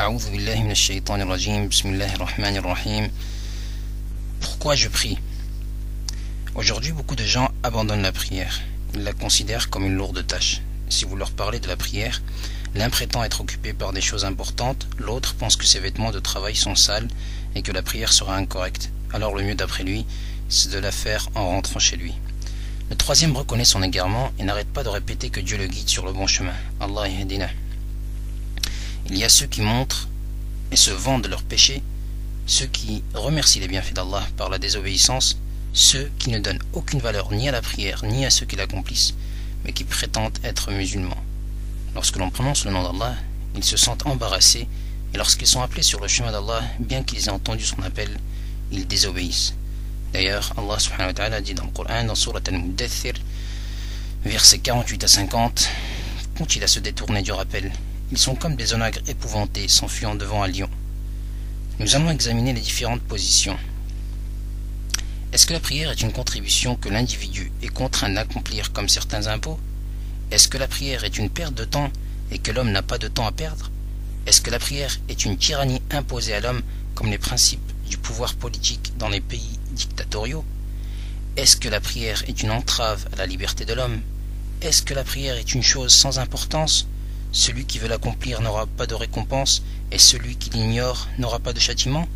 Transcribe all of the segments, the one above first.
A'udhu billahi minash shaytanir rajim. Bismillahir rahmanir rahim. Pourquoi je prie? Aujourd'hui, beaucoup de gens abandonnent la prière. Ils la considèrent comme une lourde tâche. Si vous leur parlez de la prière, l'un prétend être occupé par des choses importantes, l'autre pense que ses vêtements de travail sont sales et que la prière sera incorrecte. Alors le mieux d'après lui, c'est de la faire en rentrant chez lui. Le troisième reconnaît son égarement et n'arrête pas de répéter que Dieu le guide sur le bon chemin. Allah yahdina. Il y a ceux qui montrent et se vantent de leurs péchés, ceux qui remercient les bienfaits d'Allah par la désobéissance, ceux qui ne donnent aucune valeur ni à la prière ni à ceux qui l'accomplissent, mais qui prétendent être musulmans. Lorsque l'on prononce le nom d'Allah, ils se sentent embarrassés, et lorsqu'ils sont appelés sur le chemin d'Allah, bien qu'ils aient entendu son appel, ils désobéissent. D'ailleurs, Allah subhanahu wa ta'ala dit dans le Coran, dans Surat Al-Muddathir, versets 48 à 50, continue à se détourner du rappel. Ils sont comme des onagres épouvantés s'enfuyant devant un lion. Nous allons examiner les différentes positions. Est-ce que la prière est une contribution que l'individu est contraint d'accomplir comme certains impôts? Est-ce que la prière est une perte de temps et que l'homme n'a pas de temps à perdre? Est-ce que la prière est une tyrannie imposée à l'homme comme les principes du pouvoir politique dans les pays dictatoriaux? Est-ce que la prière est une entrave à la liberté de l'homme? Est-ce que la prière est une chose sans importance? Celui qui veut l'accomplir n'aura pas de récompense et celui qui l'ignore n'aura pas de châtiment?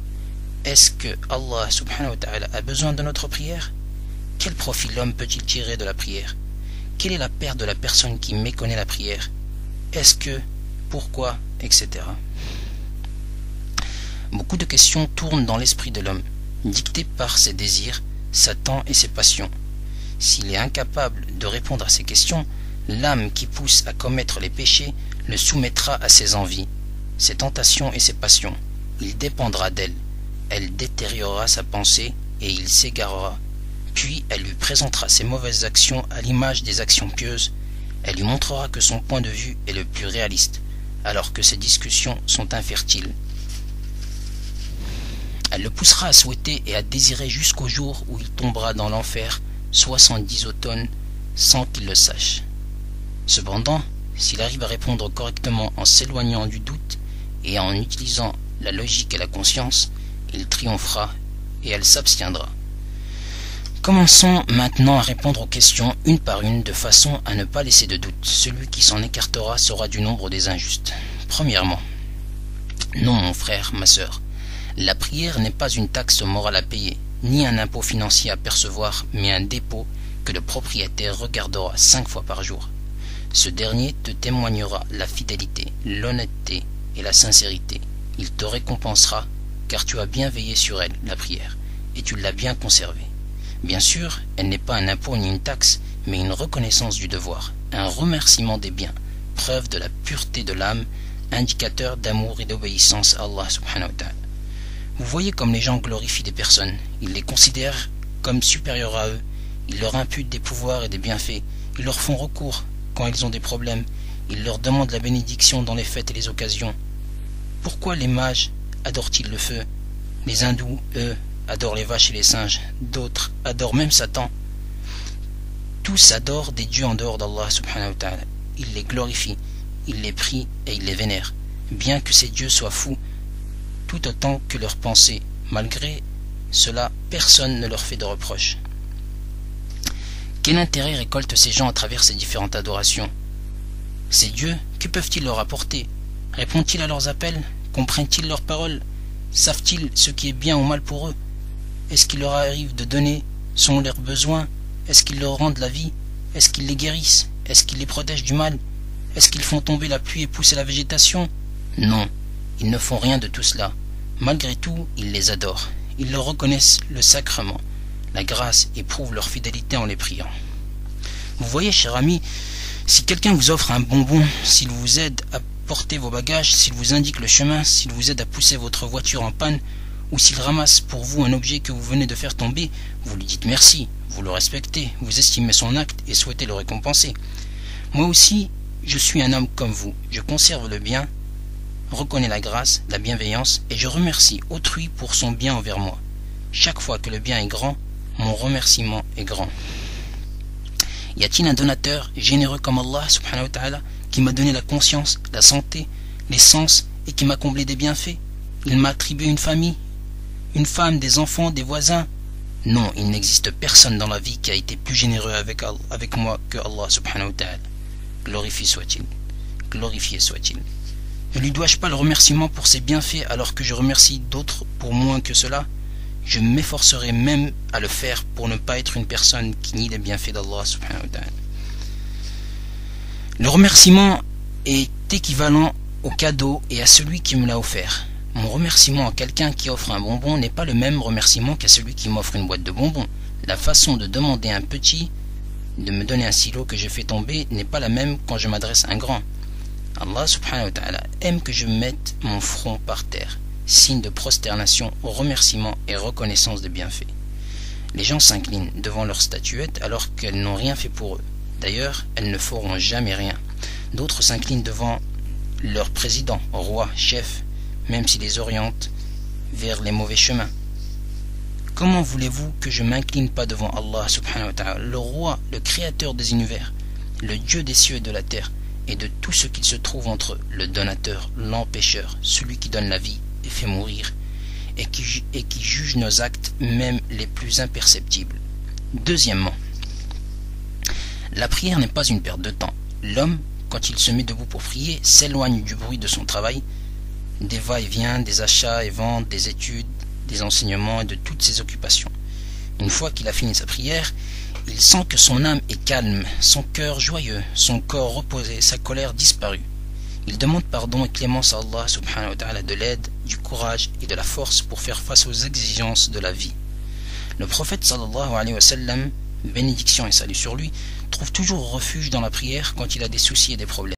Est-ce que Allah subhanahu wa ta'ala a besoin de notre prière? Quel profit l'homme peut-il tirer de la prière? Quelle est la perte de la personne qui méconnaît la prière? Est-ce que, pourquoi, etc. Beaucoup de questions tournent dans l'esprit de l'homme, dictées par ses désirs, Satan et ses passions. S'il est incapable de répondre à ces questions, l'âme qui pousse à commettre les péchés le soumettra à ses envies, ses tentations et ses passions. Il dépendra d'elle. Elle détériorera sa pensée et il s'égarera. Puis elle lui présentera ses mauvaises actions à l'image des actions pieuses. Elle lui montrera que son point de vue est le plus réaliste, alors que ses discussions sont infertiles. Elle le poussera à souhaiter et à désirer jusqu'au jour où il tombera dans l'enfer 70 automnes sans qu'il le sache. Cependant, s'il arrive à répondre correctement en s'éloignant du doute et en utilisant la logique et la conscience, il triomphera et elle s'abstiendra. Commençons maintenant à répondre aux questions une par une de façon à ne pas laisser de doute. Celui qui s'en écartera sera du nombre des injustes. Premièrement, non mon frère, ma sœur, la prière n'est pas une taxe morale à payer, ni un impôt financier à percevoir, mais un dépôt que le propriétaire regardera 5 fois par jour. Ce dernier te témoignera la fidélité, l'honnêteté et la sincérité. Il te récompensera car tu as bien veillé sur elle, la prière, et tu l'as bien conservée. Bien sûr, elle n'est pas un impôt ni une taxe, mais une reconnaissance du devoir, un remerciement des biens, preuve de la pureté de l'âme, indicateur d'amour et d'obéissance à Allah subhanahu wa ta'ala. Vous voyez comme les gens glorifient des personnes, ils les considèrent comme supérieurs à eux, ils leur imputent des pouvoirs et des bienfaits, ils leur font recours quand ils ont des problèmes, ils leur demandent la bénédiction dans les fêtes et les occasions. Pourquoi les mages adorent-ils le feu? Les hindous, eux, adorent les vaches et les singes, d'autres adorent même Satan. Tous adorent des dieux en dehors d'Allah subhanahu wa ta'ala. Ils les glorifient, ils les prient et ils les vénèrent, bien que ces dieux soient fous, tout autant que leurs pensées. Malgré cela, personne ne leur fait de reproches. Quel intérêt récoltent ces gens à travers ces différentes adorations? Ces dieux, que peuvent-ils leur apporter? Répondent-ils à leurs appels? Comprennent-ils leurs paroles? Savent-ils ce qui est bien ou mal pour eux? Est-ce qu'il leur arrive de donner selon leurs besoins? Est-ce qu'ils leur rendent la vie? Est-ce qu'ils les guérissent? Est-ce qu'ils les protègent du mal? Est-ce qu'ils font tomber la pluie et pousser la végétation? Non, ils ne font rien de tout cela. Malgré tout, ils les adorent. Ils leur reconnaissent le sacrement, la grâce et prouvent leur fidélité en les priant. Vous voyez, cher ami, si quelqu'un vous offre un bonbon, s'il vous aide à porter vos bagages, s'il vous indique le chemin, s'il vous aide à pousser votre voiture en panne, ou s'il ramasse pour vous un objet que vous venez de faire tomber, vous lui dites merci, vous le respectez, vous estimez son acte et souhaitez le récompenser. Moi aussi, je suis un homme comme vous, je conserve le bien, reconnais la grâce, la bienveillance, et je remercie autrui pour son bien envers moi. Chaque fois que le bien est grand, mon remerciement est grand. Y a-t-il un donateur généreux comme Allah subhanahu wa ta'ala qui m'a donné la conscience, la santé, les sens et qui m'a comblé des bienfaits. Il m'a attribué une famille, une femme, des enfants, des voisins. Non, il n'existe personne dans la vie qui a été plus généreux avec moi que Allah subhanahu wa ta'ala. Glorifié soit-il. Glorifié soit-il. Ne lui dois-je pas le remerciement pour ses bienfaits alors que je remercie d'autres pour moins que cela? Je m'efforcerai même à le faire pour ne pas être une personne qui nie les bienfaits d'Allah subhanahu wa ta'ala. Le remerciement est équivalent au cadeau et à celui qui me l'a offert. Mon remerciement à quelqu'un qui offre un bonbon n'est pas le même remerciement qu'à celui qui m'offre une boîte de bonbons. La façon de demander à un petit de me donner un stylo que j'ai fait tomber n'est pas la même quand je m'adresse à un grand. Allah subhanahu wa ta'ala aime que je mette mon front par terre, signe de prosternation au remerciement et reconnaissance des bienfaits. Les gens s'inclinent devant leurs statuettes alors qu'elles n'ont rien fait pour eux. D'ailleurs, elles ne feront jamais rien. D'autres s'inclinent devant leur président, roi, chef, même s'il les oriente vers les mauvais chemins. Comment voulez-vous que je m'incline pas devant Allah subhanahu wa ta'ala, le roi, le créateur des univers, le Dieu des cieux et de la terre, et de tout ce qu'il se trouve entre eux, le donateur, l'empêcheur, celui qui donne la vie et fait mourir, et qui juge nos actes, même les plus imperceptibles. Deuxièmement, la prière n'est pas une perte de temps. L'homme, quand il se met debout pour prier, s'éloigne du bruit de son travail, des va-et-vient, des achats et ventes, des études, des enseignements et de toutes ses occupations. Une fois qu'il a fini sa prière, il sent que son âme est calme, son cœur joyeux, son corps reposé, sa colère disparue. Il demande pardon et clémence à Allah subhanahu wa ta'ala, de l'aide, du courage et de la force pour faire face aux exigences de la vie. Le prophète sallallahu alayhi wa sallam, bénédiction et salut sur lui, trouve toujours refuge dans la prière quand il a des soucis et des problèmes.